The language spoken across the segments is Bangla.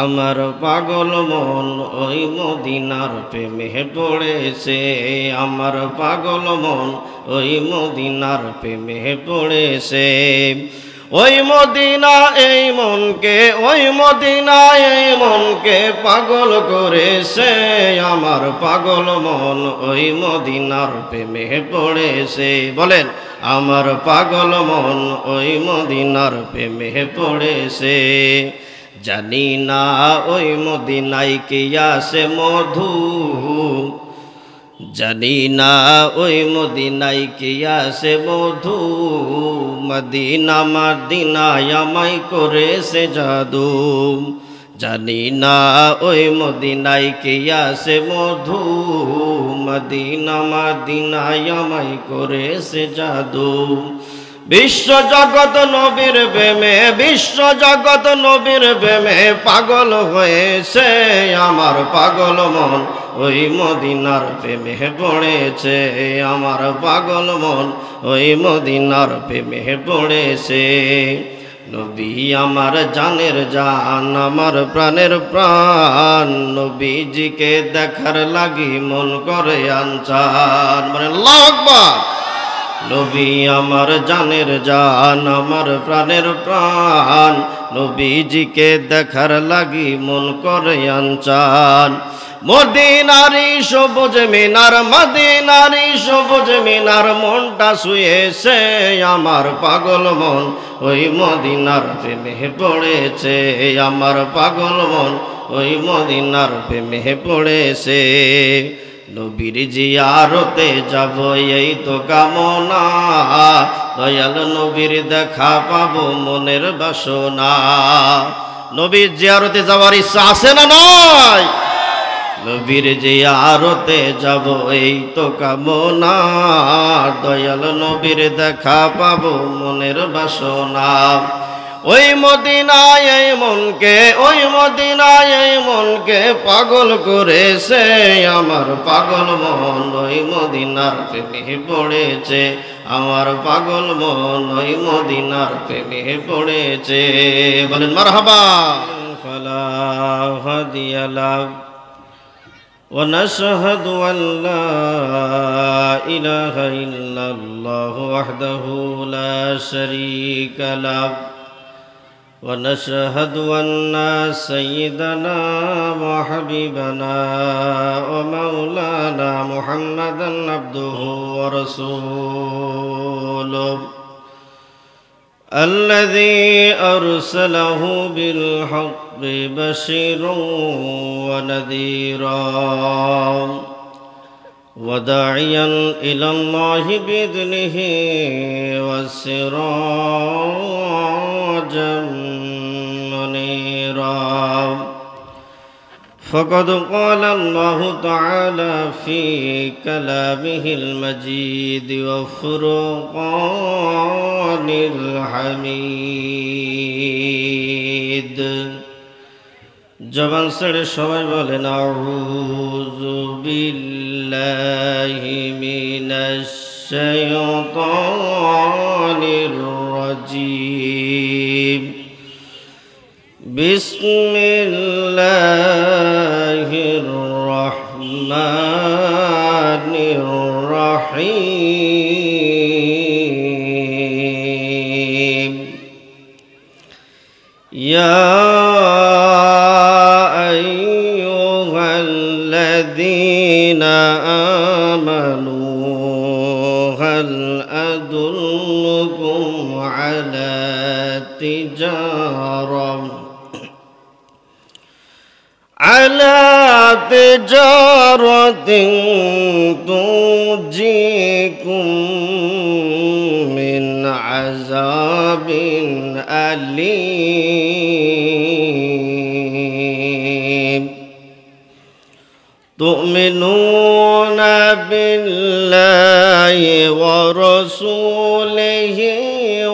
আমার পাগল মন ওই মদিনার প্রেমে পড়েছে, আমার পাগল মন ওই মদিনার প্রেমে পড়েছে। ওই মদিনা এই মনকে, ওই মদিনা এই মনকে পাগল করেছে, আমার পাগল মন ওই মদিনার প্রেমে পড়েছে। বলেন, আমার পাগল মন ওই মদিনার প্রেমে পড়েছে। জানি না ওই মদিনায় কি আছে মধু, জানি না ওই মদিনায় কি আছে মধু, মদিনা মদিনায় আমায় করেছে জাদু। জানি না ওই মদিনায় কি আছে মধু, মদিনা মদিনায় আমায় করেছে জাদু। বিশ্ব জগৎ নবীর প্রেমে, বিশ্ব জগৎ নবীর প্রেমে পাগল হয়েছে, আমার পাগল মন ওই মদিনার প্রেমে পড়েছে, আমার পাগল মন ওই মদিনার প্রেমে পড়েছে। নবী আমার জানের জান, আমার প্রাণের প্রাণ, নবীজিকে দেখার লাগি মন করে আনচান। মানে আল্লাহু আকবার। নবী আমার জানের জান, আমার প্রাণের প্রাণ, নবীজিকে দেখার লাগি মন করে আনচান। মদিনারি সবুজ মিনার, মদিনারি সবুজ মিনার মনটা শুয়েছে, আমার পাগল মন ওই মদিনার প্রেমে পড়েছে, আমার পাগল মন ওই মদিনার প্রেমে পড়েছে। নবীর জিয়ারতে যাব এই তো কামনা, দয়াল নবীর দেখা পাবো মনের বাসনা। নবীর জিয়ারতে যাওয়ার ইচ্ছা আছে না নাই? নবীর জিয়ারতে যাব এই তো কামনা, দয়াল নবীর দেখা পাবো মনের বাসনা। ওই মদিনায় এই মনকে, ওই মদিনায় এই মনকে পাগল করেছে, আমার পাগল মন ওই মদিনার প্রেমে পড়েছে, আমার পাগল মন ওই মদিনার প্রেমে পড়েছে। বলেন মারহাবা। ফালা হাদিয়া লাহু ওয়া নাশহাদু আল্লা ইলাহা ইল্লাল্লাহু ওয়াহদাহু লা শারীকা লাহু ونشهد أن سيدنا وحبيبنا ومولانا محمدا عبده ورسوله الذي أرسله بالحق بشيرا ونذيرا وداعيا إلى الله بإذنه وسراجا منيرا. فقد قال الله تعالى في كلامه المجيد وفرقان الحميد. জবান ছেড়ে সবাই বলেন আউযু বিল্লাহি মিনাশ শাইতানির রাজীম. বিসমিল্লাহির রহমানির রহিম. ইয়া على تجارة تنجيكم من عذاب أليم. تؤمنون بالله ورسوله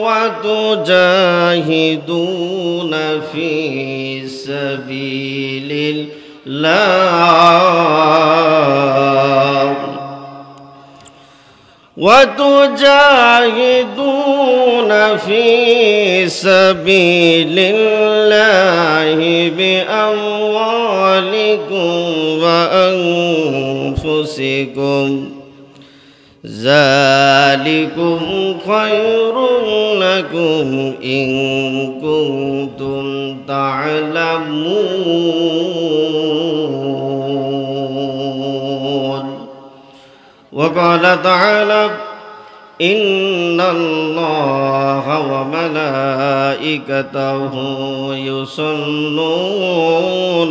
وتجاهدون في سبيل الله في سبيل الله بأموالكم وأنفسكم ذلكم خير لكم إن كنتم تعلمون وقال تعالى إن الله وملائكته يصلون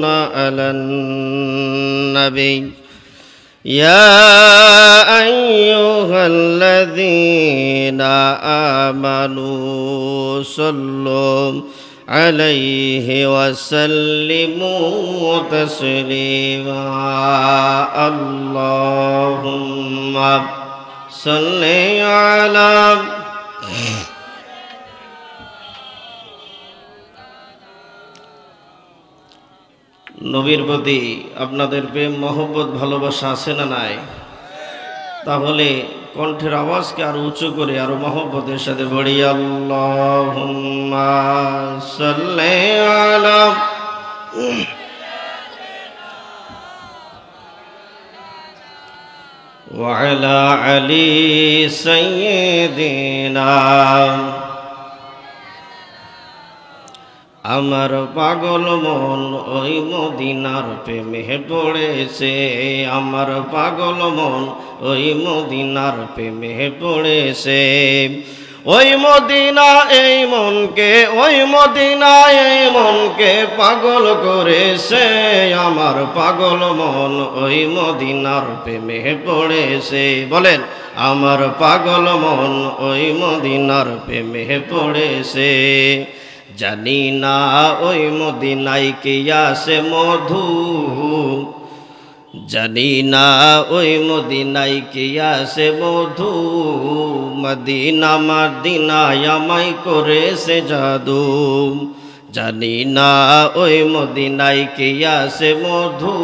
على النبي يا أيها الذين آمنوا صلوا عليه وسلموا تسليما اللهم صل على নবীর প্রতি আপনাদের প্রেম মহব্বত ভালোবাসা আছে না নাই? তাহলে কণ্ঠের আওয়াজকে আরো উঁচু করে আরো মহব্বতের সাথে বলি আল্লাহুম্মা সাল্লি আলা ওয়া আলা আলি সাইয়্যিদিনা আমার পাগল মন ওই মদিনার প্রেমে পড়েছে আমার পাগল মন ওই মদিনার প্রেমে পড়েছে ওই মদিনা এই মনকে ওই মদিনা এই মনকে পাগল করেছে আমার পাগল মন ওই মদিনার প্রেমে পড়েছে বলেন আমার পাগল মন ওই মদিনার প্রেমে পড়েছে জানি না ওই মদিনায় কি আছে মধু জানি না ওই মদিনায় কি আছে মধু মদিনা মদিনায় আমায় করেছে জাদু জানি না ওই মদিনায় কি আছে মধু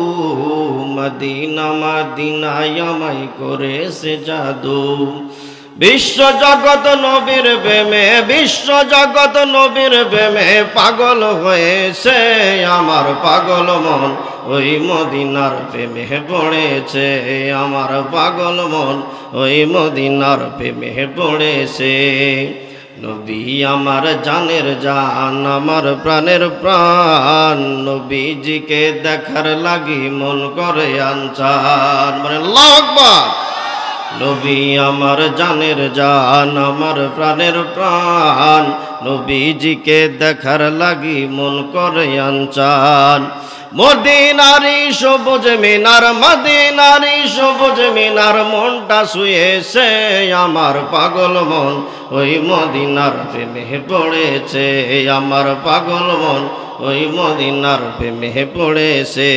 মদিনা মদিনায় আমায় করেছে জাদু বিশ্ব জগৎ নবীর প্রেমে বিশ্ব জগৎ নবীর প্রেমে পাগল হয়েছে আমার পাগল মন ওই মদিনার প্রেমে পড়েছে আমার পাগল মন ওই মদিনার প্রেমে পড়েছে নবী আমার জানের জান আমার প্রাণের প্রাণ নবীজিকে দেখার লাগি মন করে আনচান মানে আল্লাহু আকবার নবী আমার জানের জান আমার প্রাণের প্রাণ নবীজিকে দেখার লাগি মন করে আনচান মদিনারি সবুজ মিনার মদিনারি সবুজ মিনার মনটা শুয়েছে আমার পাগল মন ওই মদিনার প্রেমে পড়েছে আমার পাগল মন ওই মদিনার প্রেমে পড়েছে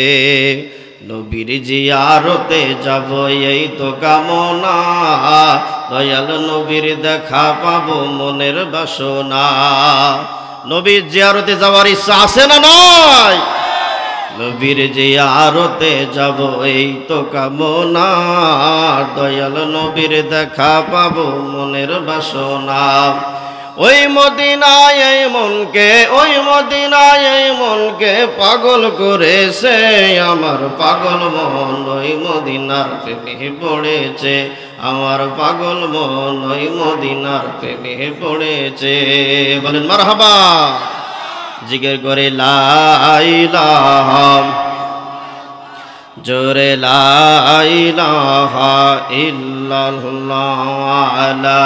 নবীর জিয়ারতে যাব এই তো কামনা দয়াল নবীর দেখা পাবো মনের বাসনা নবীর জিয়ারতে যাওয়ার ইচ্ছা আছে না নাই নবীর জিয়ারতে যাব এই তো কামনা দয়াল নবীর দেখা পাবো মনের বাসনা ওই মদিনায় এই মনকে ওই মদিনায় এই মনকে পাগল করেছে আমার পাগল মন ওই মদিনার প্রেমে পড়েছে আমার পাগল মন ওই মদিনার প্রেমে পড়েছে বলেন মারহাবা জিকির করে লা ইলাহা জোরে লা ইলাহা ইল্লাল্লাহ লা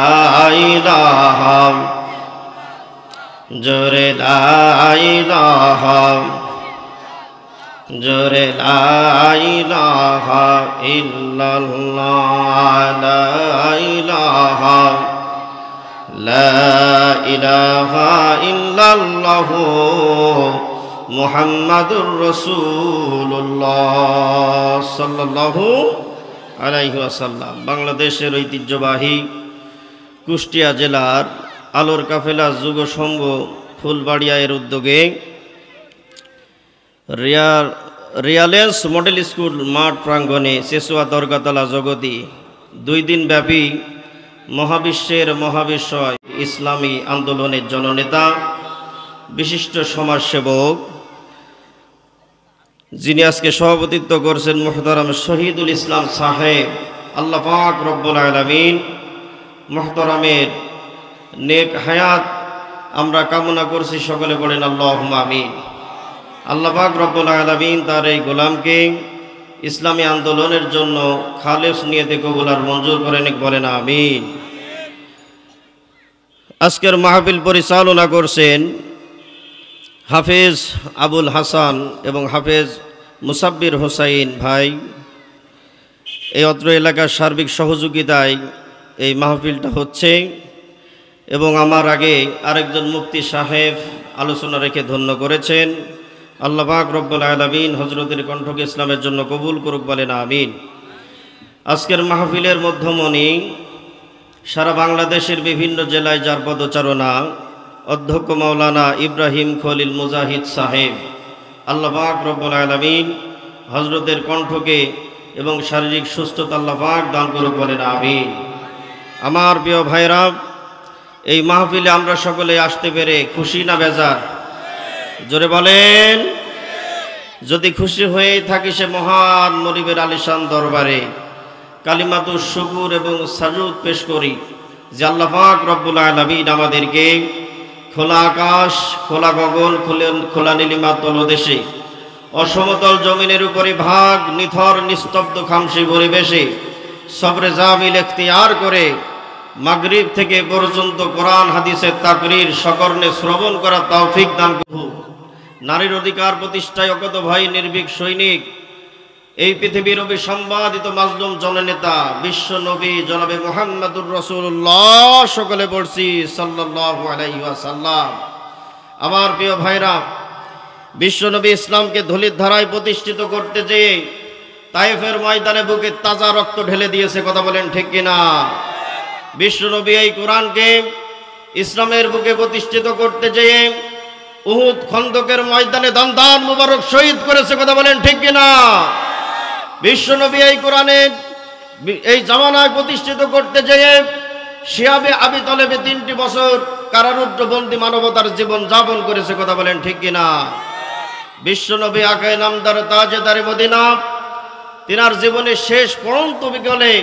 ইলাহা জোরে লা ইলাহা জোরে লা ইলাহা ইল্লাল্লাহ লা ইলাহা লা ইলাহা ইল্লাল্লাহ মুহাম্মাদুর রাসূলুল্লাহ সাল্লাল্লাহু আলাইহি ওয়াসাল্লাম বাংলাদেশের ঐতিহ্যবাহী কুষ্টিয়া জেলার আলোর কাফেলা যুব সংঘ ফুলবাড়িয়া এর উদ্যোগে রিয়ালেন্স মডেল স্কুল মাঠ প্রাঙ্গণে সেসুয়া দরগাতলা জগতি 2 দিন ব্যাপী মহাবিশ্বের মহাবিশ্বয় ইসলামী আন্দোলনের জননেতা, বিশিষ্ট সমাজসেবক, যিনি আজকে সভাপতিত্ব করছেন মুহতারাম শহীদুল ইসলাম সাহেব, আল্লাহ পাক রব্বুল আলামিন মুহতারামের নেক হায়াত আমরা কামনা করছি, সকলে বলেন আল্লাহুম্মা আমিন। আল্লাহ পাক রব্বুল আলামিন তার এই গোলামকে ইসলামী আন্দোলনের জন্য খালেস নিয়তে কবুল আর মঞ্জুর করেন, বলেন আমিন। আজকের মাহফিল পরিচালনা করছেন হাফেজ আবুল হাসান এবং হাফেজ মুসাব্বির হোসাইন ভাই। এই অত্র এলাকার সার্বিক সহযোগিতায় এই মাহফিলটা হচ্ছে এবং আমার আগে আরেকজন মুফতি সাহেব আলোচনা রেখে ধন্য করেছেন। আল্লাহ পাক রব্বুল আলামিন হযরতের কণ্ঠকে ইসলামের জন্য কবুল করুক, বলেন আমিন। আজকের মাহফিলের মধ্যমণি সারা বাংলাদেশের বিভিন্ন জেলায় যার পদচারণা, অধ্যক্ষ মাওলানা ইব্রাহিম খলিল মুজাহিদ সাহেব, আল্লাহ পাক রব্বুল আলামিন হযরতের কণ্ঠকে এবং শারীরিক সুস্থতা আল্লাহ পাক দান করুক, বলেন আমিন। আমার প্রিয় ভাইরা, এই মাহফিলে আমরা সকলে আসতে পেরে খুশি না বেজার? জোরে বলেন। যদি খুশি হয়ে থাকি সে মহান মনিবের আলিশান দরবারে কালিমাতুশ শুকুর এবং সাজুদ পেশ করি যে আল্লাহ পাক রব্বুল আলামিন আমাদেরকে খোলা আকাশ, খোলা গগন, খোলা নীলিমা তলদেশে অসমতল জমিনের উপরে ভাগ নিথর নিস্তব্ধ খামসি পরিবেশে সবরে জামিল এখতিয়ার করে মাগরিব থেকে পর্যন্ত কোরআন হাদিসের তাকরীর সকর্ণে শ্রবণ করা তৌফিক দান করুন। নারীর অধিকার প্রতিষ্ঠায় অকত ভাই নির্ভীক সৈনিক, এই পৃথিবীর অবিসম্বাদিত মাজলুম জননেতা বিশ্ব নবী জনাবে মুহাম্মদুর রাসূলুল্লাহ, সকলে পড়ছি সাল্লাল্লাহু আলাইহি ওয়াসাল্লাম। আমার প্রিয় ভাইরা, বিশ্ব নবী ইসলামকে ধুলির ধারায় প্রতিষ্ঠিত করতে যেয়ে তায়েফের ময়দানে বুকে তাজা রক্ত ঢেলে দিয়েছে, কথা বলেন ঠিক কিনা? বিশ্ব নবী এই কোরআনকে ইসলামের বুকে প্রতিষ্ঠিত করতে যেয়ে উহুদ খন্দকের ময়দানে দান মুবারক শহীদ করেছে, কথা বলেন ঠিক কিনা? বিশ্ব নবী এই কোরআনে এই জামানায় প্রতিষ্ঠিত করতে যেয়ে শিয়াবে আবি তলেবে 3টি বছর কারারুদ্ধ বন্দী মানবতার জীবন যাপন করেছে, কথা বলেন ঠিক কিনা? বিশ্ব নবী আকায়ে নামদার তাজেদারে মদিনা তিনার জীবনের শেষ পড়ন্ত বিকেলে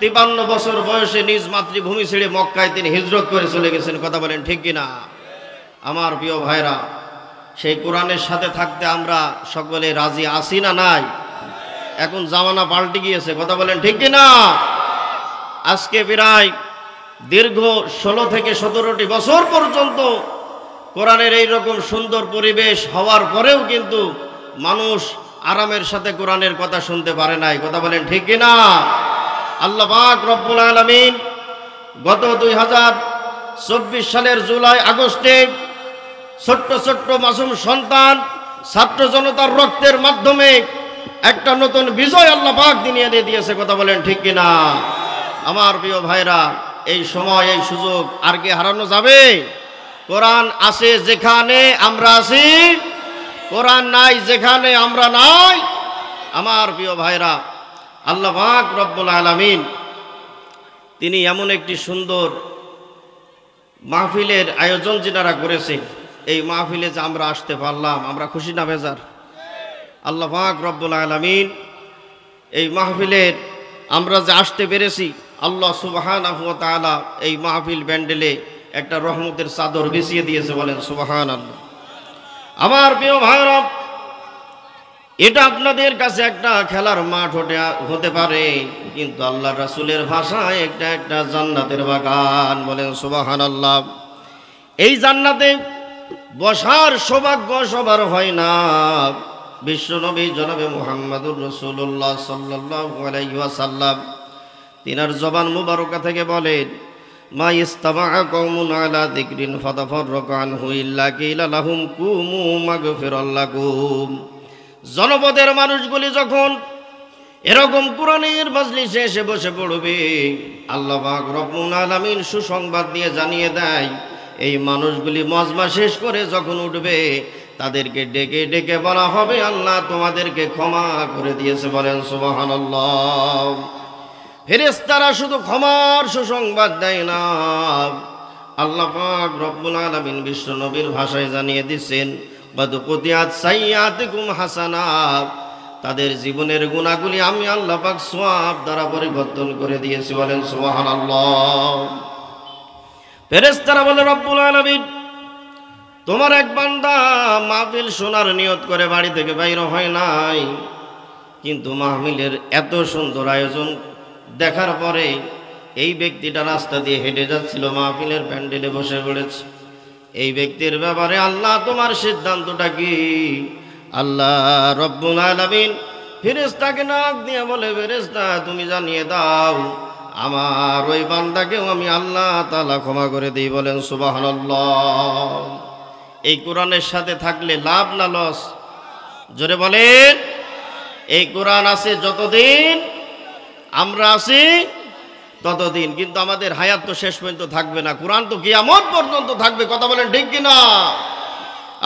53 বছর বয়সে নিজ মাতৃভূমি ছেড়ে মক্কায় তিনি হিজরত করে চলে গেছেন, কথা বলেন ঠিক কিনা? আমার প্রিয় ভাইরা, সেই কোরআনের সাথে থাকতে আমরা সকলে রাজি আছি না নাই? এখন জামানা পাল্টে গিয়েছে, কথা বলেন ঠিক কিনা? আজকে প্রায় দীর্ঘ 16 থেকে 17টি বছর পর্যন্ত কোরআনের এই রকম সুন্দর পরিবেশ হওয়ার পরেও কিন্তু মানুষ আরামের সাথে কোরআনের কথা শুনতে পারে নাই, কথা বলেন ঠিক কিনা? আল্লাহ পাক রব্বুল আলামিন গত 2024 সালের জুলাই আগস্টে ছোট্ট ছোট্ট মাসুম সন্তান ছাত্র জনতার রক্তের মাধ্যমে একটা নতুন বিজয় আল্লাহ পাক দিনিয়ে দিয়েছে, কথা বলেন ঠিক কিনা? আমার প্রিয় ভাইরা, এই সময় এই সুযোগ আর কি হারানো যাবে? কোরআন আছে যেখানে আমরা আছি, কোরআন নাই যেখানে আমরা নাই। আমার প্রিয় ভাইরা, আল্লাহ পাক রব্বুল আলামিন তিনি এমন একটি সুন্দর মাহফিলের আয়োজন যিনারা করেছে, এই মাহফিলে যে আমরা আসতে পারলাম, আমরা খুশি না বেজার? আল্লাহ পাক রব্বুল আলামিন এই মাহফিলের আমরা যে আসতে পেরেছি, আল্লাহ সুবহানাহু ওয়া তাআলা এই মাহফিল ব্যান্ডেলে একটা রহমতের চাদর বিছিয়ে দিয়েছে, বলেন সুবহানাল্লাহ। আমার প্রিয় ভাইরা, এটা আপনাদের কাছে একটা খেলার মাঠ হতে পারে, কিন্তু আল্লাহ রাসূলের ভাষায় একটা জান্নাতের বাগান, বলেন সুবহানাল্লাহ। এই জান্নাতে বসার সৌভাগ্য সবার হয় না। বিশ্বনবী জনাবে মুহাম্মদুর রাসূলুল্লাহ সাল্লাল্লাহু আলাইহি ওয়াসাল্লাম তিনার জবান মুবারকা থেকে বলেন, মা ইস্তামাআ কওমুন আলা যিকরিন ফাতাফাররাকু আনহু ইল্লা কিলা লাহুম কুমু মাগফিরাল লাকুম। জনপদের মানুষগুলি যখন এরকম কোরআনের মাজলিসে এসে বসে পড়বে, আল্লাহ পাক রব্বুল আলামিন সুসংবাদ দিয়ে জানিয়ে দেয়, এই মানুষগুলি মজমা শেষ করে যখন উঠবে তাদেরকে ডেকে ডেকে বলা হবে, আল্লাহ তোমাদেরকে ক্ষমা করে দিয়েছে, বলেন সুবহানাল্লাহ। ফেরেশতারা শুধু ক্ষমার সুসংবাদ দেয় না, আল্লাহ পাক রব্বুল আলামিন বিশ্ব নবীর ভাষায় জানিয়ে দিচ্ছেন বাদ কুতিয়াত সাইয়াতিকুম হাসানাত, তাদের জীবনের গুনাহগুলি আমি আল্লাহ পাক সওয়াব দ্বারা পরিবর্তন করে দিয়েছি। বলেন সুবহানাল্লাহ। ফেরেশতারা বলে রব্বুল আলামিন তোমার এক বান্দা মাহফিল শোনার নিয়ত করে বাড়ি থেকে বাইর হয় নাই, কিন্তু মাহফিলের এত সুন্দর আয়োজন দেখার পরে এই ব্যক্তিটা রাস্তা দিয়ে হেঁটে যাচ্ছিল, মাহফিলের প্যান্ডেলে বসে পড়েছে। এই ব্যক্তির ব্যাপারে আল্লাহ তোমার সিদ্ধান্তটা কি? আল্লাহ রব্বুল আলামিন ফেরেশতাকে ডাক দিয়ে বলে, ফেরেশতা তুমি জানিয়ে দাও আমার ওই বান্দাকেও আমি আল্লাহ তাআলা ক্ষমা করে দিই। বলেন সুবহানাল্লাহ। এই কোরআনের সাথে থাকলে লাভ না লস? জোরে বলেন। এই কোরআন আছে যতদিন আমরা আছি ততদিন, কিন্তু আমাদের হায়াত তো শেষ পর্যন্ত থাকবে না, কোরআন তো কিয়ামত পর্যন্ত থাকবে। কথা বলেন ঠিক কিনা?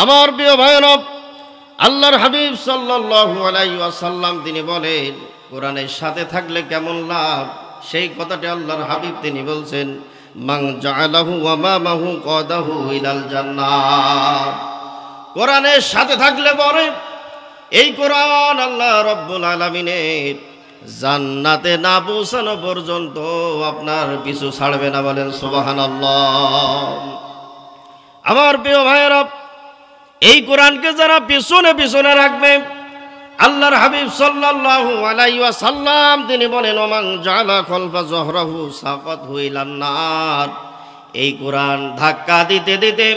আমার প্রিয় ভাইরা, আল্লাহর হাবিব সাল্লাল্লাহু আলাইহি ওয়াসাল্লাম তিনি বলেন কোরআনের সাথে থাকলে কেমন লাভ, সেই কথাটি আল্লাহর হাবিব তিনি বলছেন মান জাআলাহু ওয়া মামাহু কাদাহু ইলাল জান্নাহ। কোরআনের সাথে থাকলে পরে এই কোরআন আল্লাহ রব্বুল আলামিনের জান্নাতে না পৌঁছানো পর্যন্ত আপনার পিছু ছাড়বে না। বলেন সুবহানাল্লাহ। আমার প্রিয় ভাইয়েরা, এই কোরআনকে যারা পিছনে পিছনে রাখবে, আল্লাহর হাবিব সাল্লাল্লাহু আলাইহি ওয়াসাল্লাম তিনি বলেন ওমান জাআলা খলফা যহরাহু সাকাতহু ইলান নার। এই কোরআন ধাক্কা দিতে দিতে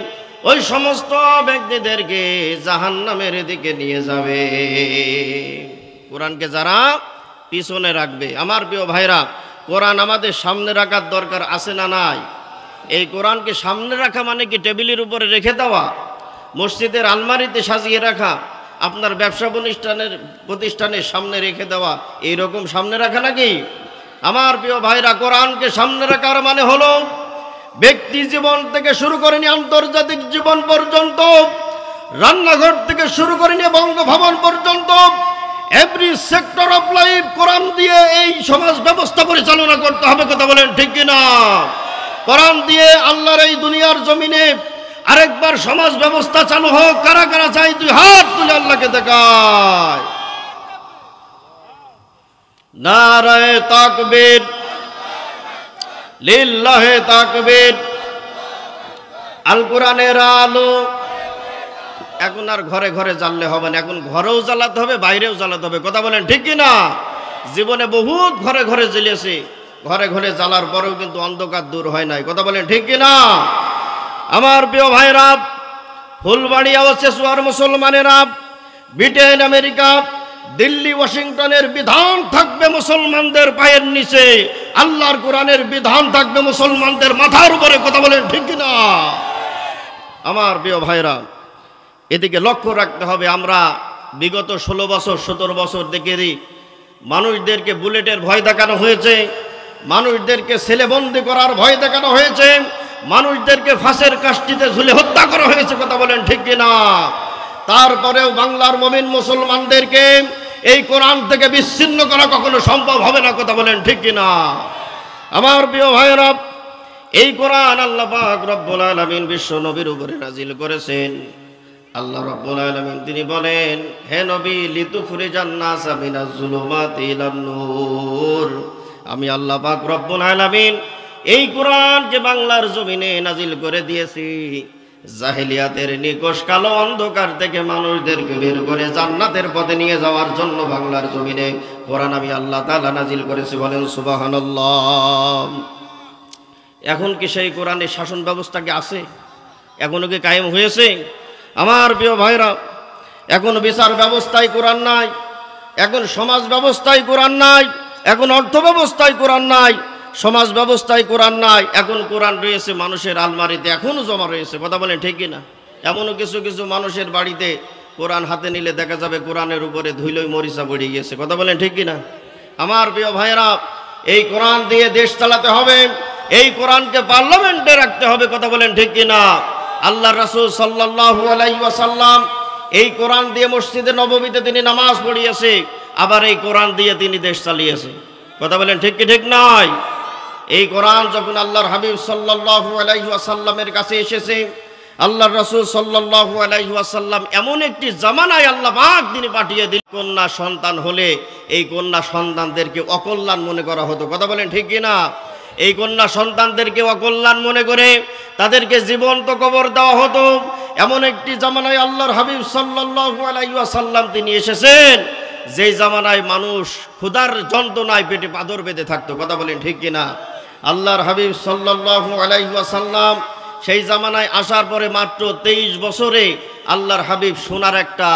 ওই সমস্ত ব্যক্তিদেরকে জাহান্নামের দিকে নিয়ে যাবে। কোরআনকে যারা পিছনে রাখবে, আমার প্রিয় ভাইরা, কোরআন আমাদের সামনে রাখার দরকার আছে না নাই? এই কোরআনকে সামনে রাখা মানে কি টেবিলের উপরে রেখে দেওয়া, মসজিদের আলমারিতে সাজিয়ে রাখা, আপনার ব্যবসা প্রতিষ্ঠানের সামনে রেখে দেওয়া, এইরকম সামনে রাখা নাকি? আমার প্রিয় ভাইরা, কোরআনকে সামনে রাখার মানে হলো ব্যক্তি জীবন থেকে শুরু করে নিয়ে আন্তর্জাতিক জীবন পর্যন্ত, রান্নাঘর থেকে শুরু করে নিয়ে বঙ্গভবন পর্যন্ত, এভরি সেক্টর অফ লাইফ কোরআন দিয়ে এই সমাজ ব্যবস্থা পরিচালনা করতে হবে। কথা বলেন ঠিক কিনা? কোরআন দিয়ে আল্লাহর এই দুনিয়ার জমিনে আরেকবার সমাজ ব্যবস্থা চালু হোক। কারা কারা চাই? দুই হাত তুলে আল্লাহকে দেখায়। নারায়ে তাকবীর, লিল্লাহে তাকবীর। আল কোরআনের আলো। এখন আর ঘরে ঘরে জ্বাললে হবে না, এখন ঘরেও জ্বালাতে হবে, বাইরেও জ্বালাতে হবে। কথা বলেন ঠিক কিনা? জীবনে বহুত ঘরে ঘরে জ্বেলেছে, ঘরে ঘরে জ্বালার পরেও কিন্তু অন্ধকার দূর হয় নাই। কথা বলেন ঠিক কিনা? আমার প্রিয় ভাইরা, ফুলবাড়িয়া ও চেচুয়ার মুসলমানেরা, ব্রিটেন, আমেরিকা, দিল্লি, ওয়াশিংটনের বিধান থাকবে মুসলমানদের পায়ের নিচে, আল্লাহর কোরআনের বিধান থাকবে মুসলমানদের মাথার উপরে। কথা বলেন ঠিক কিনা? আমার প্রিয় ভাইরা, এদিকে লক্ষ্য রাখতে হবে। আমরা বিগত 16 বছর 17 বছর দেখেছি মানুষদেরকে বুলেটের ভয় দেখানো হয়েছে, মানুষদেরকে ছেলেবন্দি করার ভয় দেখানো হয়েছে, মানুষদেরকে ফাঁসের কাষ্টিতে ঝুলে হত্যা করা হয়েছে। কথা বলেন ঠিক কিনা? তারপরেও বাংলার মুমিন মুসলমানদেরকে এই কোরআন থেকে বিচ্ছিন্ন করা কখনো সম্ভব হবে না। কথা বলেন ঠিক কিনা? আমার প্রিয় ভাইরা, এই কোরআন আল্লাহ পাক রব্বুল আলামিন বিশ্ব নবীর উপরে নাজিল করেছেন। আল্লাহ রব্বুল আলামিন তিনি বলেন, হে নবী, লিতুখরিজান নাসা মিনাজ যুলুমাতি ইলান নূর। আমি আল্লাহ পাক রব্বুল আলামিন এই কোরআনকে বাংলার জমিনে নাজিল করে দিয়েছি জাহেলিয়াতের নিকশ কালো অন্ধকার থেকে মানুষদেরকে বের করে জান্নাতের পথে নিয়ে যাওয়ার জন্য বাংলার জমিনে কোরআন আমি আল্লাহ তাআলা নাজিল করেছি। বলেন সুবহানাল্লাহ। এখন কি সেই কোরআনের শাসন ব্যবস্থা কি আছে? এখনো কি কায়েম হয়েছে? আমার প্রিয় ভাইরা, এখন বিচার ব্যবস্থায় কোরআন নাই, এখন সমাজ ব্যবস্থায় কোরআন নাই, এখন অর্থ ব্যবস্থায় কোরআন নাই, সমাজ ব্যবস্থায় কোরআন নাই। এখন কোরআন রয়েছে মানুষের আলমারিতে, এখনো জমা রয়েছে। কথা বলেন ঠিক কিনা? এমনও কিছু কিছু মানুষের বাড়িতে কোরআন হাতে নিলে দেখা যাবে কোরআনের উপরে ধুলোয় মরিচা পড়ে গিয়েছে। কথা বলেন ঠিক কিনা? আমার প্রিয় ভাইরা, এই কোরআন দিয়ে দেশ চালাতে হবে, এই কোরআনকে পার্লামেন্টে রাখতে হবে। কথা বলেন ঠিক কিনা? আল্লাহর রাসূল সাল্লাল্লাহু আলাইহি ওয়াসাল্লাম এই কোরআন দিয়ে মসজিদে নববীতে তিনি নামাজ পড়িয়েছে, আবার এই কোরআন দিয়ে তিনি দেশ চালিয়েছে। কথা বলেন ঠিক কি ঠিক নয়? এই কোরআন যখন আল্লাহর হাবিব সাল্লাল্লাহু আলাইহি ওয়াসাল্লামের কাছে এসেছে, আল্লাহর রাসূল সাল্লাল্লাহু আলাইহি ওয়াসাল্লাম এমন একটি জামানায় আল্লাহ পাক তিনি পাঠিয়ে দিলেন, কন্যা সন্তান হলে এই কন্যা সন্তানদেরকে অকল্যাণ মনে করা হতো। কথা বলেন ঠিক কিনা? এই কন্যা সন্তানদেরকে অকল্যাণ মনে করে তাদেরকে জীবন্ত কবর দেওয়া হতো। এমন একটি জামানায় আল্লাহর হাবিব সাল্লাল্লাহু আলাইহি ওয়াসাল্লাম তিনি এসেছেন, যেই জামানায় মানুষ ক্ষুধার যন্ত্রণায় পেটে পাথর বেঁধে থাকতো। কথা বলেন ঠিক কিনা? আল্লাহর হাবিব সাল্লাল্লাহু আলাইহি ওয়াসাল্লাম সেই জামানায় আসার পরে মাত্র 23 বছরে আল্লাহর হাবিব সোনার একটা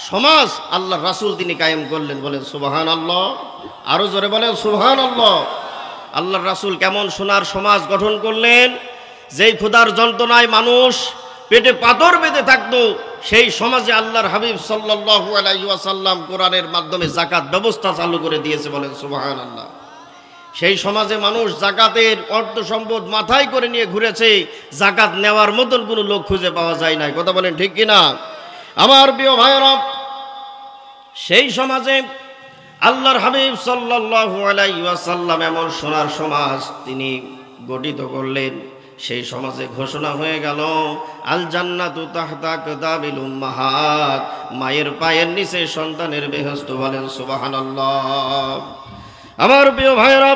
সমাজ আল্লাহর রাসূল তিনি কায়েম করলেন। বলেন সুবহানাল্লাহ, আরো জোরে বলেন সুবহানাল্লাহ। আল্লাহর রাসূল কেমন সোনার সমাজ গঠন করলেন, যেই ক্ষুধার যন্ত্রণায় মানুষ পেটে পাথর বেঁধে থাকতো, সেই সমাজে আল্লাহর হাবিব সাল্লাল্লাহু আলাইহি ওয়াসাল্লাম কোরআনের মাধ্যমে যাকাত ব্যবস্থা চালু করে দিয়েছে। বলেন সুবহানাল্লাহ। সেই সমাজে মানুষ যাকাতের অর্থ সম্পদ মাথায় করে নিয়ে ঘুরেছে, যাকাত নেওয়ার মতন কোনো লোক খুঁজে পাওয়া যায় নাই। কথা বলেন ঠিক কিনা? আমার প্রিয় ভাইরা, সেই সমাজে আল্লাহর হাবিব সাল্লাল্লাহু আলাইহি ওয়াসাল্লাম এমন সোনার সমাজ তিনি গঠিত করলেন, সেই সমাজে ঘোষণা হয়ে গেল, আল জান্নাতু তাহতা আকদামিল উম্মাহাত, মায়ের পায়ের নিচে সন্তানের বেহেশত। বলেন সুবহানাল্লাহ। আমার প্রিয় ভাইরা,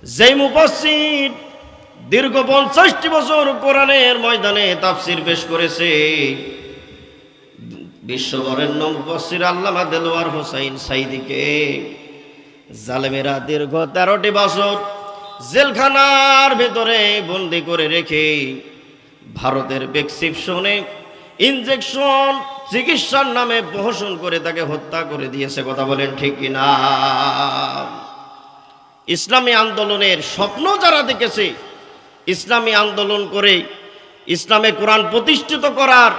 যেই মুফাসসির দীর্ঘ 50টি বছর কোরআনের ময়দানে তাফসীর পেশ করেছে, বিশ্ববরেণ্য মুফাসসির আল্লামা দেলোয়ার হোসাইন সাইদিকে জালেমেরা দীর্ঘ 13টি বছর জেলখানার ভেতরে বন্দি করে রেখে ভারতের প্রেসক্রিপশনে ইনজেকশন চিকিৎসার নামে প্রহসন করে তাকে হত্যা করে দিয়েছে। কথা বলেন ঠিক কিনা? ইসলামী আন্দোলনের স্বপ্ন যারা দেখেছে, ইসলামী আন্দোলন করে ইসলামে কোরআন প্রতিষ্ঠিত করার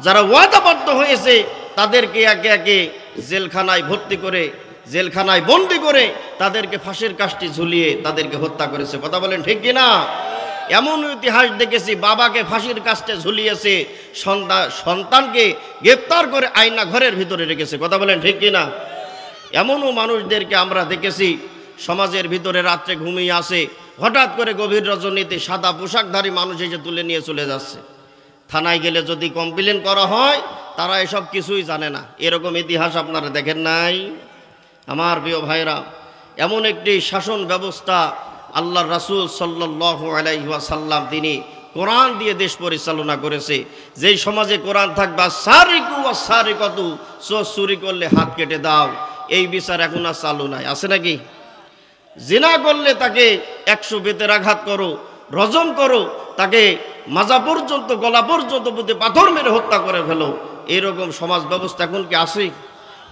যারা ওয়াদাবদ্ধ হয়েছে, তাদেরকে একে একে জেলখানায় ভর্তি করে, জেলখানায় বন্দি করে তাদেরকে ফাঁসির কাষ্টি ঝুলিয়ে তাদেরকে হত্যা করেছে। কথা বলেন ঠিক কিনা? এমন ইতিহাস দেখেছি, বাবাকে ফাঁসির কাষ্ঠে ঝুলিয়েছে, সন্তানকে গ্রেপ্তার করে আয়না ঘরের ভিতরে রেখেছে। কথা বলেন ঠিক কিনা? এমনও মানুষদেরকে আমরা দেখেছি সমাজের ভিতরে রাত্রে ঘুমিয়ে আসে, হঠাৎ করে গভীর রজনীতে সাদা পোশাকধারী মানুষ এসে তুলে নিয়ে চলে যাচ্ছে। থানায় গেলে যদি কমপ্লেন করা হয়, তারা এসব কিছুই জানে না। এরকম ইতিহাস আপনারা দেখেন নাই? আমার প্রিয় ভাইরা, এমন একটি শাসন ব্যবস্থা আল্লাহর রাসূল সাল্লাল্লাহু আলাইহি ওয়াসাল্লাম তিনি কোরআন দিয়ে দেশ পরিচালনা করেছে। যেই সমাজে কোরআন থাকবে, সারিকু ওয়াস সারিকাতু, চুরি করলে হাত কেটে দাও, এই বিচার এখন আর চালু নাই। আছে নাকি? জিনা করলে তাকে 100 বেতের আঘাত করো, রজম করো, তাকে মাজা পর্যন্ত, গলা পর্যন্ত বুঝে পাথর মেরে হত্যা করে ফেলো, এরকম সমাজ ব্যবস্থা এখন কি আছে?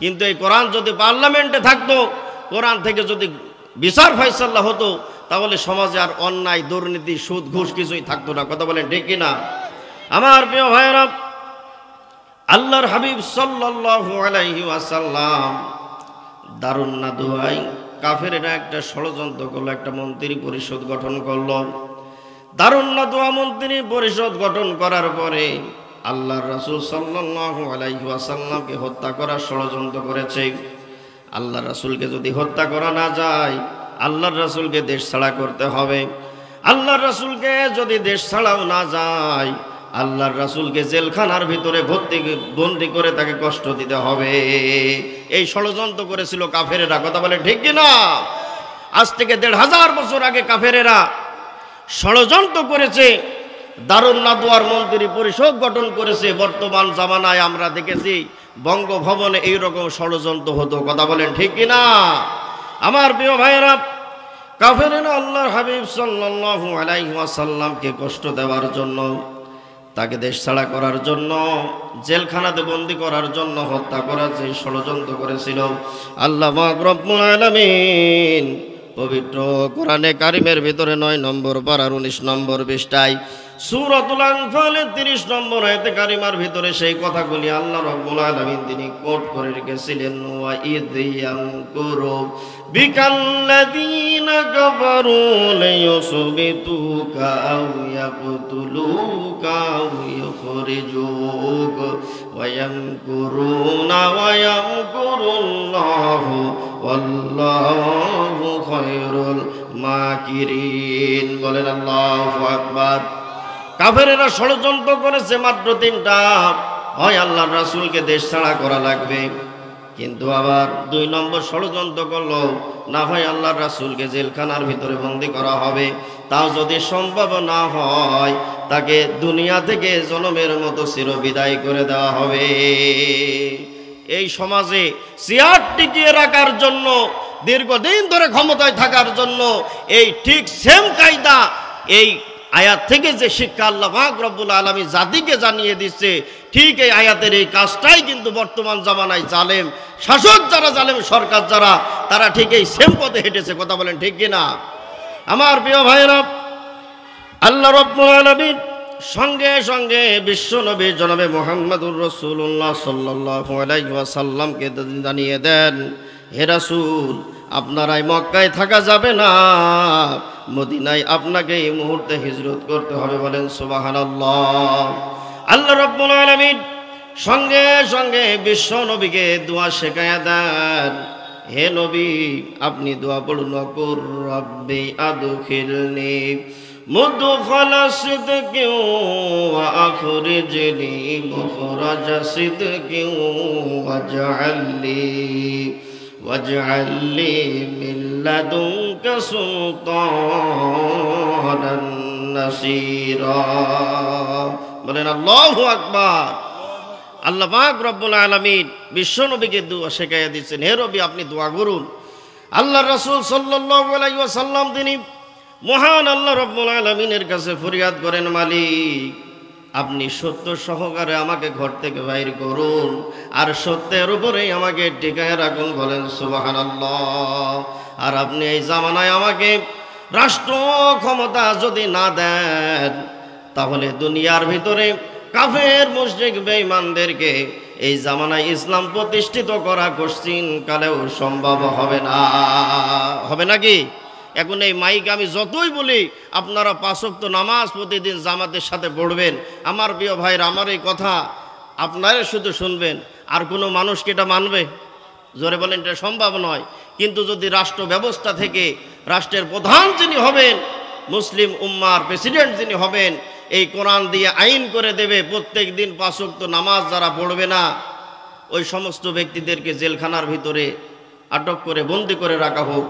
কিন্তু এই কোরআন যদি পার্লামেন্টে থাকতো, কোরআন থেকে যদি বিচার ফায়সালা হতো, তাহলে সমাজে আর অন্যায়, দুর্নীতি, সুদ, ঘুষ কিছুই থাকতো না। কথা বলেন ঠিক কিনা? আমার প্রিয় ভাইরা, আল্লাহর হাবিব সাল্লাল্লাহু আলাইহি ওয়াসাল্লাম দারুন নাদুয়ায় কাফেরেরা একটা ষড়যন্ত্র করলো, একটা মন্ত্রী পরিষদ গঠন করলো। দারুন নাদুয়া মন্ত্রী পরিষদ গঠন করার পরে আল্লাহর রাসূল সাল্লাল্লাহু আলাইহি ওয়াসাল্লামকে হত্যা করার ষড়যন্ত্র করেছে। আল্লাহর রাসূলকে যদি হত্যা করা না যায়, আল্লাহর রাসূলকে দেশ ছাড়া করতে হবে। আল্লাহর রাসূলকে যদি দেশ ছাড়াও না যায়, আল্লাহর রাসূলকে জেলখানার ভিতরে বন্দি করে তাকে কষ্ট দিতে হবে। এই ষড়যন্ত্র করেছিল কাফেরেরা। কথা বলে ঠিক কিনা? আজ থেকে 1500 বছর আগে কাফেরেরা ষড়যন্ত্র করেছে, দারুন নাদওয়ার মন্ত্রী পরিষদ গঠন করেছে। বর্তমান জামানায় আমরা দেখেছি বঙ্গভবনে এইরকম ষড়যন্ত্র হতো। কথা বলেন ঠিক কিনা? আমার প্রিয় ভাইয়েরা, কাফেরেরা আল্লাহর হাবিব সাল্লাল্লাহু আলাইহি ওয়াসাল্লামকে কষ্ট দেওয়ার জন্য, তাকে দেশ ছাড়া করার জন্য, জেলখানাতে বন্দী করার জন্য, হত্যা করার যে ষড়যন্ত্র করেছিল, আল্লাহ পাক রব্বুল আলামিন পবিত্র কোরআনে কারিমের ভিতরে 9 নম্বর পারার 19 নম্বর পৃষ্ঠায় সূরাতুল আনফালের 30 নম্বর আয়াতে কারিমার ভিতরে সেই কথাগুলি আল্লাহ রাব্বুল আলামিন তিনি কোট করে রেখেছিলেন। ওয়া ইয়ামকুরু বিকাল্লাযীনা কাফারু লিয়ুসবিতুকা আও ইয়াকতুলুকা আও ইউখরিজুকা ওয়া ইয়ামকুরুনা ওয়া ইয়ামকুরুল্লাহু ওয়াল্লাহু খায়রুল মাকিরিন। বলেন আল্লাহু আকবার। কাফেরেরা ষড়যন্ত্র করেছে মাত্র তিনটা, হয় আল্লাহর রাসূলকে দেশ ছাড়া করা লাগবে, কিন্তু আবার 2 নম্বর ষড়যন্ত্র করলো, না হয় আল্লাহর রাসূলকে জেলখানার ভিতরে বন্দী করা হবে, তাও যদি সম্ভব না হয় তাকে দুনিয়া থেকে জনমের মতো চিরবিদায় করে দেওয়া হবে। এই সমাজে চেয়ার টিকিয়ে রাখার জন্য, দীর্ঘদিন ধরে ক্ষমতায় থাকার জন্য এই ঠিক সেম কায়দা, এই আয়াত থেকে যে শিক্ষা আল্লাহ পাক রব্বুল আলামিন জাতিকে জানিয়ে দিচ্ছে, ঠিক এই আয়াতের এই কাজটাই কিন্তু বর্তমান জামানায় জালেম শাসক যারা, জালেম সরকার যারা, তারা ঠিক এই সেম পথে হেঁটেছে। কথা বলেন ঠিক কিনা? আমার প্রিয় ভাইরা, আল্লাহ রাব্বুল আলামিন সঙ্গে সঙ্গে বিশ্ব নবী জনাবে মুহাম্মদুর রাসূলুল্লাহ সাল্লাল্লাহু আলাইহি ওয়াসাল্লামকে জানিয়ে দেন, হে রাসূল, আপনারাই মক্কায় থাকা যাবে না, মদিনায় আপনাকে এই মুহূর্তে হিজরত করতে হবে। বলেন সুবহানাল্লাহ। আল্লাহ রাব্বুল আলামিন সঙ্গে সঙ্গে বিশ্ব নবীকে দোয়া শেখায়া দেন, হে নবী, আপনি দোয়া পড়ুন, কুর রাব্বি আদখিলনি মুদখালা সিদকিন ওয়া আখরিজনি মুখরাজা সিদকিন ওয়াজআলনি মিন লাদুনকা সুলতানান নাসীরা। বলেন আল্লাহু আকবার। আল্লাহ পাক রব্বুল আলামিন বিশ্ব নবীকে দোয়া শেখাইয়া দিচ্ছেন, হে নবী, আপনি দোয়া করুন। আল্লাহর রাসূল সাল্লাল্লাহু আলাইহি ওয়াসাল্লাম তিনি মহান আল্লাহ রব্বুল আলামিনের কাছে ফরিয়াদ করেন, মালিক, আপনি সত্য সহকারে আমাকে ঘর থেকে বাইর করুন, আর সত্যের উপরেই আমাকে টিকায় রাখুন। বলেন সুবহানাল্লাহ। আর আপনি এই জামানায় আমাকে রাষ্ট্র ক্ষমতা যদি না দেন, তাহলে দুনিয়ার ভিতরে কাফের মুশরিক বেঈমানদেরকে এই জামানায় ইসলাম প্রতিষ্ঠিত করা কঠিন কালেও সম্ভব হবে না। হবে নাকি? এখন এই মাইক আমি যতই বলি আপনারা 5 ওয়াক্ত নামাজ প্রতিদিন জামাতের সাথে পড়বেন, আমার প্রিয় ভাইরা, আমার এই কথা আপনারা শুধু শুনবেন, আর কোনো মানুষ কি এটা মানবে? জোরে বলেন, এটা সম্ভব নয়। কিন্তু যদি রাষ্ট্র ব্যবস্থা থেকে রাষ্ট্রের প্রধান যিনি হবেন, মুসলিম উম্মার প্রেসিডেন্ট যিনি হবেন, এই কোরআন দিয়ে আইন করে দেবে, প্রত্যেক দিন 5 ওয়াক্ত নামাজ যারা পড়বে না, ওই সমস্ত ব্যক্তিদেরকে জেলখানার ভিতরে আটক করে বন্দি করে রাখা হোক,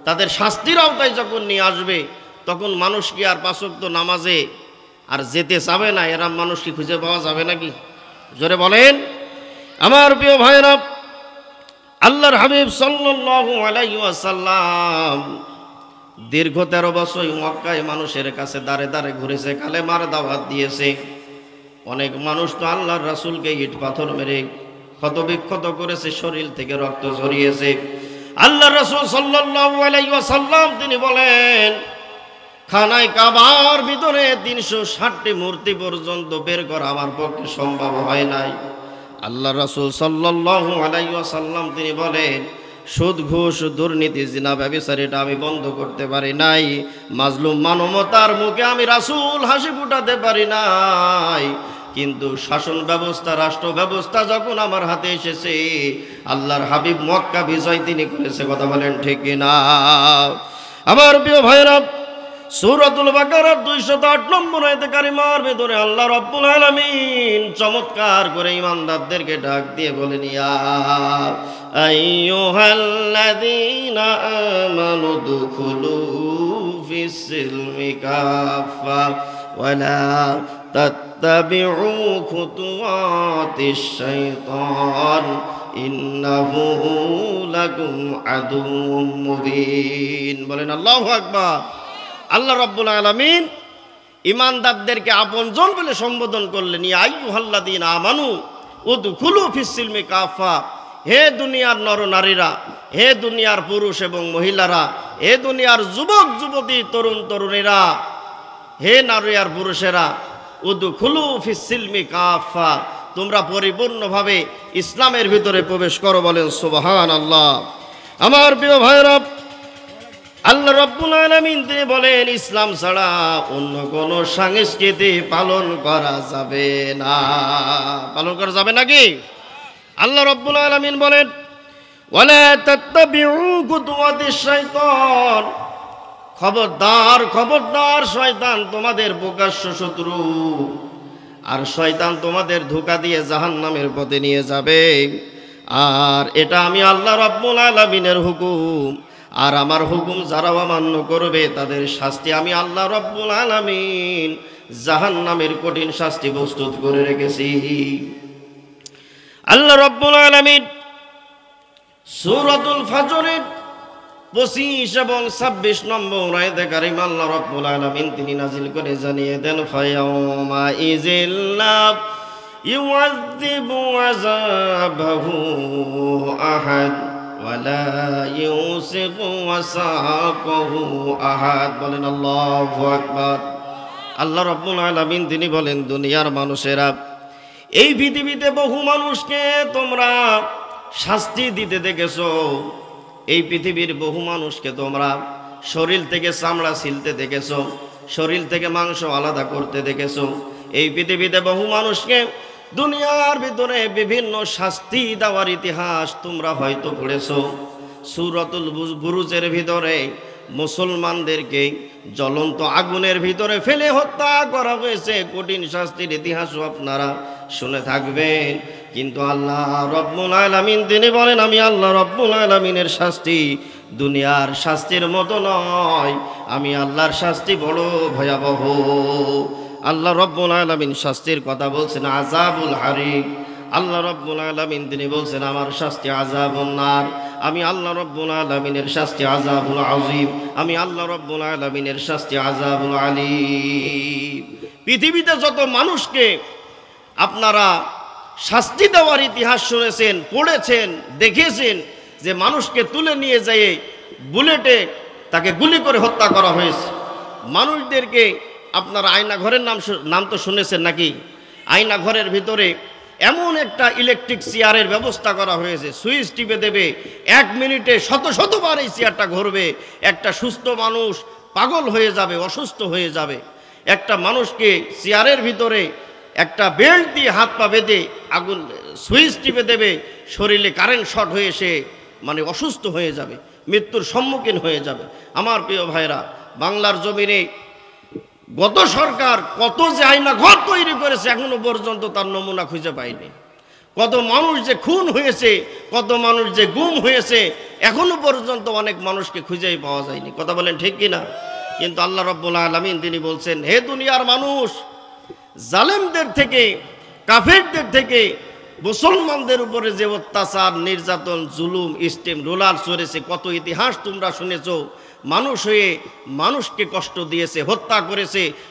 তাদের শাস্তির আওতায় যখন নিয়ে আসবে, তখন মানুষ কি আর 5 ওয়াক্ত নামাজে আর যেতে চাবে না? এরম মানুষ কি খুঁজে পাওয়া যাবে নাকি? জোরে বলেন। আমার প্রিয় ভাইরা, আল্লাহর হাবিব সাল্লাল্লাহু আলাইহি ওয়াসাল্লাম দীর্ঘ 13 বছর মক্কায় মানুষের কাছে দাঁড়ে দাঁড়ে ঘুরেছে, কালেমার দাওয়াত দিয়েছে। অনেক মানুষ তো আল্লাহর রাসূলকে ইট পাথর মেরে ক্ষতবিক্ষত করেছে, শরীর থেকে রক্ত ঝরিয়েছে। আল্লাহর রাসূল সাল্লাল্লাহু আলাইহি ওয়াসাল্লাম তিনি বলেন, খানায় কাবার ভিতরে 360টি মূর্তি পর্যন্ত বের করা আমার পক্ষে সম্ভব হয় নাই। আল্লাহর রাসূল সাল্লাল্লাহু আলাইহি ওয়াসাল্লাম তিনি বলেন, সুদ ঘুষ দুর্নীতি জিনা ব্যভিচার এটা আমি বন্ধ করতে পারি নাই, মাজলুম মানবতার মুখে আমি রাসূল হাসি ফুটাতে পারি নাই, কিন্তু শাসন ব্যবস্থা, রাষ্ট্র ব্যবস্থা যখন আমার হাতে এসেছে, আল্লাহর হাবিব মক্কা বিজয় তিনি করেছে। কথা বলেন ঠিক কিনা? আমার প্রিয় ভাইরা, সূরাতুল বাকারার 208 নম্বর আয়াতে কারিমার ভিতরে আল্লাহ রাব্বুল আলামিন চমৎকার করে ঈমানদারদেরকে ডাক দিয়ে বলেন, ইয়া আইয়ুহাল্লাযীনা আমানু দুখুলু ফিস-সিলমি কাফা ওয়ালা তাত্তাবিউ খুতুওয়াতিশ শাইতান ইন্নাহু লাকুম আদুউম মুবিন। বলেন আল্লাহু আকবার। আল্লাহ রাব্বুল আলামিন ঈমানদারদেরকে আপনজন বলে সম্বোধন করলেন, ইয়া আইয়ুহাল্লাযীনা আমানু উদখুলু ফিস-সিলমি কাফা। হে দুনিয়ার নরনারীরা, হে দুনিয়ার পুরুষ এবং মহিলারা, হে দুনিয়ার যুবক যুবতী, তরুণ তরুণীরা, হে নারী আর পুরুষেরা, উদখুলু ফিস-সিলমি কাফা, তোমরা পরিপূর্ণভাবে ইসলামের ভিতরে প্রবেশ করো। বলেন সুবহানাল্লাহ। আমার প্রিয় ভাইরা, আল্লাহ রাব্বুল আলামিন তিনি বলেন, ইসলাম ছাড়া অন্য কোনো সংস্কৃতি পালন করা যাবে না। পালন করা যাবে নাকি? আল্লাহ রাব্বুল আলামিন বলেন, ওয়ালা তাত্তাবিউ খুতুওয়াতিশ শাইতান, খবরদার খবরদার, শয়তান তোমাদের প্রকাশ্য শত্রু, আর শয়তান তোমাদের ধোঁকা দিয়ে জাহান্নামের পথে নিয়ে যাবে। আর এটা আমি আল্লাহ রাব্বুল আলামিনের হুকুম, আর আমার হুকুম যারা অমান্য করবে তাদের শাস্তি আমি আল্লাহ রাব্বুল আলামিন জাহান্নামের কঠিন শাস্তি প্রস্তুত করে রেখেছি। আল্লাহ রাব্বুল আলামিন সূরাতুল ফাজরের 25 এবং 26 নম্বর আয়াতে কারিম আল্লাহ রাব্বুল আলামিন তিনি নাজিল করে জানিয়ে দেন, ফায়াউমা ইযিল্লা ইউআযযিবু আযাবাহু আহাদ ওয়ালা ইউসিকু ওয়াসাকাহু আহাদ। বলেন আল্লাহু আকবার। আল্লাহ রাব্বুল আলামিন তিনি বলেন, দুনিয়ার মানুষেরা, এই পৃথিবীতে বহু মানুষকে তোমরা শাস্তি দিতে দেখেছো, এই পৃথিবীর বহু মানুষকে তোমরা শরীর থেকে চামড়া ছিলতে দেখেছো, শরীর থেকে মাংস আলাদা করতে দেখেছো। এই পৃথিবীতে বহু মানুষকে দুনিয়ার ভিতরে বিভিন্ন শাস্তি দেওয়ার ইতিহাস তোমরা হয়তো পড়েছো। সূরাতুল বুরুজের ভিতরে মুসলমানদেরকে জ্বলন্ত আগুনের ভিতরে ফেলে হত্যা করা হয়েছে, কঠিন শাস্তির ইতিহাসও আপনারা শুনে থাকবেন। কিন্তু আল্লাহ রাব্বুল আলামিন তিনি বলেন, আমি আল্লাহ রাব্বুল আলামিনের শাস্তি দুনিয়ার শাস্তির মতো নয়, আমি আল্লাহর শাস্তি বড় ভয়াবহ। আল্লাহ রাব্বুল আলামিন শাস্তির কথা বলছেন আযাবুল হারিক। আল্লাহ রাব্বুল আলামিন তিনি বলছেন আমার শাস্তি আযাবুন নার, আমি আল্লাহ রাব্বুল আলামিনের শাস্তি আযাবুল আযীম, আমি আল্লাহ রাব্বুল আলামিনের শাস্তি আযাবুল আলীম। পৃথিবীতে যত মানুষকে আপনারা শাস্তি দেওয়ার ইতিহাস শুনেছেন, পড়েছেন, দেখেছেন, যে মানুষকে তুলে নিয়ে যেয়ে বুলেটে তাকে গুলি করে হত্যা করা হয়েছে। মানুষদেরকে আপনারা আয়না ঘরের নাম তো শুনেছেন নাকি? আয়না ঘরের ভিতরে এমন একটা ইলেকট্রিক চেয়ারের ব্যবস্থা করা হয়েছে, সুইচ টিপে দেবে, 1 মিনিটে শতবার এই চেয়ারটা ঘুরবে, একটা সুস্থ মানুষ পাগল হয়ে যাবে, অসুস্থ হয়ে যাবে। একটা মানুষকে চেয়ারের ভিতরে একটা বেল্ট দিয়ে হাত পা বেঁধে আগুন সুইচ টিপে দেবে, শরীরে কারেন্ট শর্ট হয়ে সে মানে অসুস্থ হয়ে যাবে, মৃত্যুর সম্মুখীন হয়ে যাবে। আমার প্রিয় ভাইরা, বাংলার জমিনে গত সরকার কত যে আয়না ঘর তৈরি করেছে এখনো পর্যন্ত তার নমুনা খুঁজে পায়নি। কত মানুষ যে খুন হয়েছে, কত মানুষ যে গুম হয়েছে, এখনো পর্যন্ত অনেক মানুষকে খুঁজেই পাওয়া যায়নি। কথা বলেন ঠিক কিনা? কিন্তু আল্লাহ রাব্বুল আলামিন তিনি বলছেন, হে দুনিয়ার মানুষ, জালেমদের থেকে, কাফেরদের থেকে মুসলমানদের উপরে যে অত্যাচার, নির্যাতন, জুলুম, স্টিম রোলার চলেছে, কত ইতিহাস তোমরা শুনেছো। মানুষ হয়ে মানুষকে কষ্ট দিয়েছে, হত্যা করেছে,